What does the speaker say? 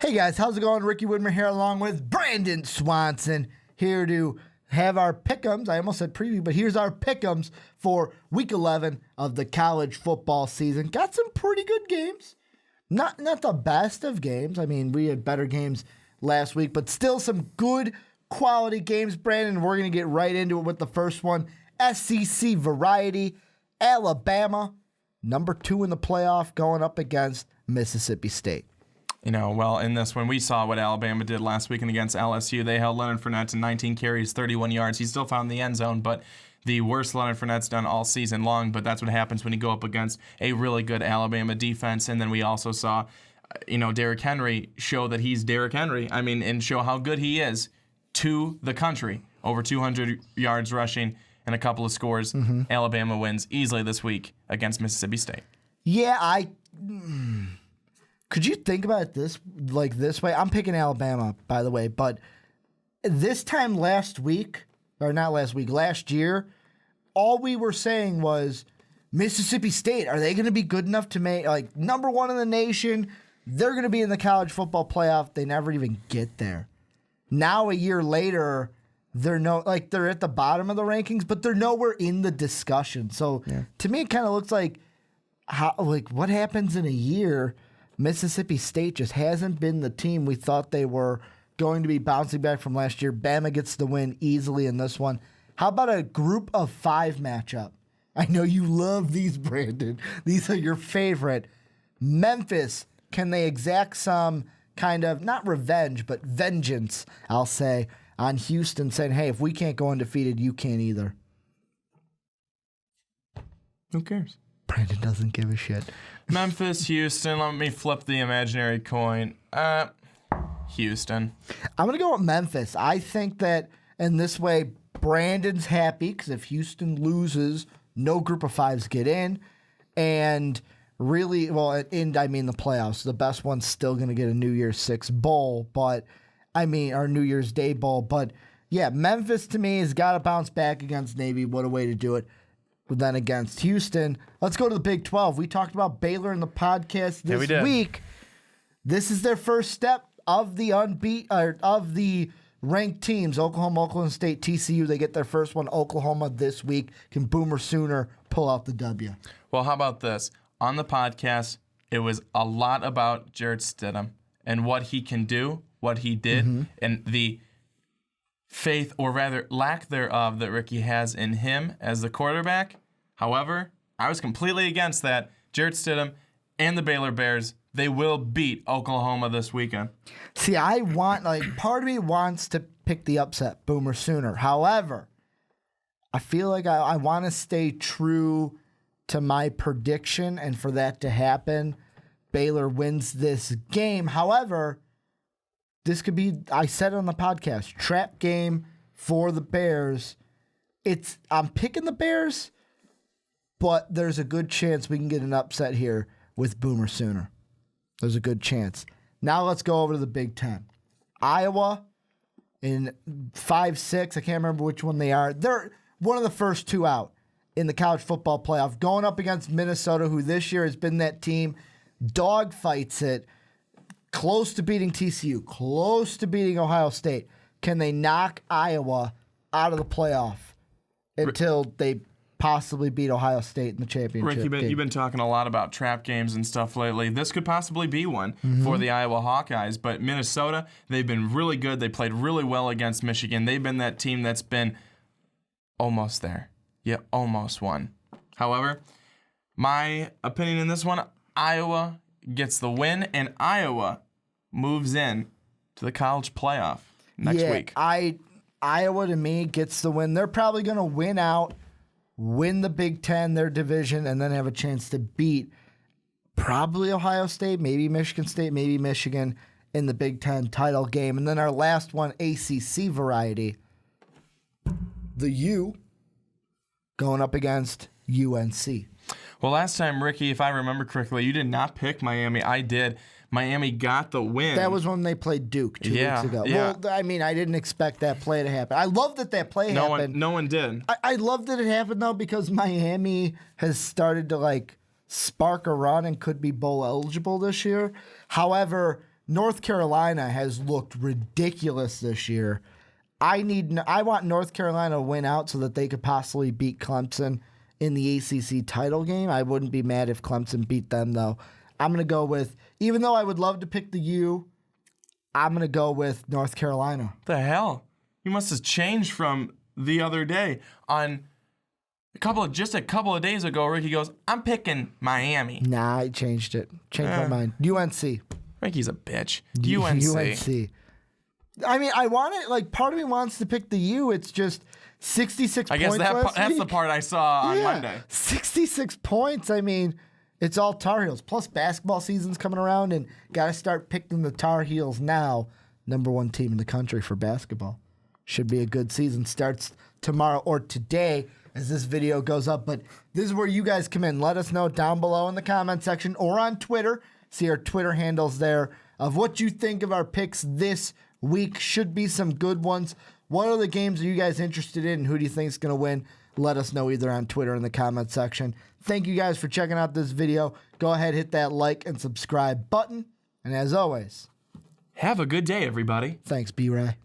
Hey guys, how's it going? Ricky Widmer here along with Brandon Swanson here to have our pick'ems. I almost said preview, but here's our pick'ems for week 11 of the college football season. Got some pretty good games. Not the best of games. I mean, we had better games last week, but still some good quality games, Brandon. We're going to get right into it with the first one. SEC variety, Alabama, number 2 in the playoff, going up against Mississippi State. Well, in this one, we saw what Alabama did last weekend against LSU. They held Leonard Fournette to 19 carries, 31 yards. He still found the end zone, but the worst Leonard Fournette's done all season long. But that's what happens when you go up against a really good Alabama defense. And then we also saw, Derrick Henry show that he's Derrick Henry. And show how good he is to the country. Over 200 yards rushing and a couple of scores. Mm-hmm. Alabama wins easily this week against Mississippi State. Yeah, Could you think about it this way? I'm picking Alabama, by the way, but this time last year, all we were saying was Mississippi State, are they going to be good enough to make, number 1 in the nation? They're going to be in the college football playoff. They never even get there. Now, a year later, they're at the bottom of the rankings, but they're nowhere in the discussion. So, To me, it kind of looks like what happens in a year. Mississippi State just hasn't been the team we thought they were going to be bouncing back from last year. Bama gets the win easily in this one. How about a group of 5 matchup? I know you love these, Brandon. These are your favorite. Memphis, can they exact some kind of, not revenge, but vengeance, I'll say, on Houston, saying, hey, if we can't go undefeated, you can't either. Who cares? Brandon doesn't give a shit. Memphis, Houston. Let me flip the imaginary coin. Houston. I'm going to go with Memphis. I think that in this way, Brandon's happy because if Houston loses, no group of 5s get in. And really, the playoffs. The best one's still going to get a New Year's 6 bowl, our New Year's Day bowl. But yeah, Memphis to me has got to bounce back against Navy. What a way to do it. Then against Houston. Let's go to the Big 12. We talked about Baylor in the podcast this week. This is their first step of the ranked teams. Oklahoma State, TCU. They get their first one. Oklahoma this week. Can Boomer Sooner pull out the W? Well, how about this? On the podcast, it was a lot about Jarrett Stidham and what he can do, what he did, and the faith, or rather lack thereof, that Ricky has in him as the quarterback. However, I was completely against that. Jarrett Stidham and the Baylor Bears, they will beat Oklahoma this weekend. See, I want, part of me wants to pick the upset, Boomer Sooner. However, I feel like I want to stay true to my prediction, and for that to happen, Baylor wins this game. However, this could be, I said it on the podcast, trap game for the Bears. I'm picking the Bears, but there's a good chance we can get an upset here with Boomer Sooner. There's a good chance. Now let's go over to the Big Ten. Iowa in 5-6. I can't remember which one they are. They're one of the first 2 out in the college football playoff, going up against Minnesota, who this year has been that team, dog fights it, close to beating TCU, close to beating Ohio State. Can they knock Iowa out of the playoff until they possibly beat Ohio State in the championship? Rick, you've been talking a lot about trap games and stuff lately. This could possibly be one for the Iowa Hawkeyes. But Minnesota, they've been really good. They played really well against Michigan. They've been that team that's been almost there. Yeah, almost won. However, my opinion in this one, Iowa gets the win, and Iowa moves in to the college playoff next week. Iowa, to me, gets the win. They're probably going to win out, win the Big Ten, their division, and then have a chance to beat probably Ohio State, maybe Michigan State, maybe Michigan in the Big Ten title game. And then our last one, ACC variety, the U going up against UNC. Well, last time, Ricky, if I remember correctly, you did not pick Miami. I did. Miami got the win. That was when they played Duke 2 weeks ago. Yeah. Well, I didn't expect that play to happen. I love that play happened. No one did. I love that it happened, though, because Miami has started to, spark a run and could be bowl eligible this year. However, North Carolina has looked ridiculous this year. I want North Carolina to win out so that they could possibly beat Clemson in the ACC title game. I wouldn't be mad if Clemson beat them, though. I'm going to go with, even though I would love to pick the U, I'm going to go with North Carolina. The hell? You must have changed from the other day. On just a couple of days ago, Ricky goes, I'm picking Miami. Nah, I changed it. Changed my mind. UNC. Ricky's a bitch. UNC. UNC. I mean, I want it, like, part of me wants to pick the U. It's just 66 I guess points last that's week. the part I saw on Monday. 66 points. I mean, it's all Tar Heels. Plus, basketball season's coming around, and got to start picking the Tar Heels now. Number 1 team in the country for basketball. Should be a good season. Starts tomorrow or today as this video goes up. But this is where you guys come in. Let us know down below in the comment section or on Twitter. See our Twitter handles there of what you think of our picks this week. Should be some good ones. What are the games are you guys interested in? Who do you think is going to win? Let us know either on Twitter or in the comment section. Thank you guys for checking out this video. Go ahead, hit that like and subscribe button. And as always, have a good day, everybody. Thanks, B-Ray.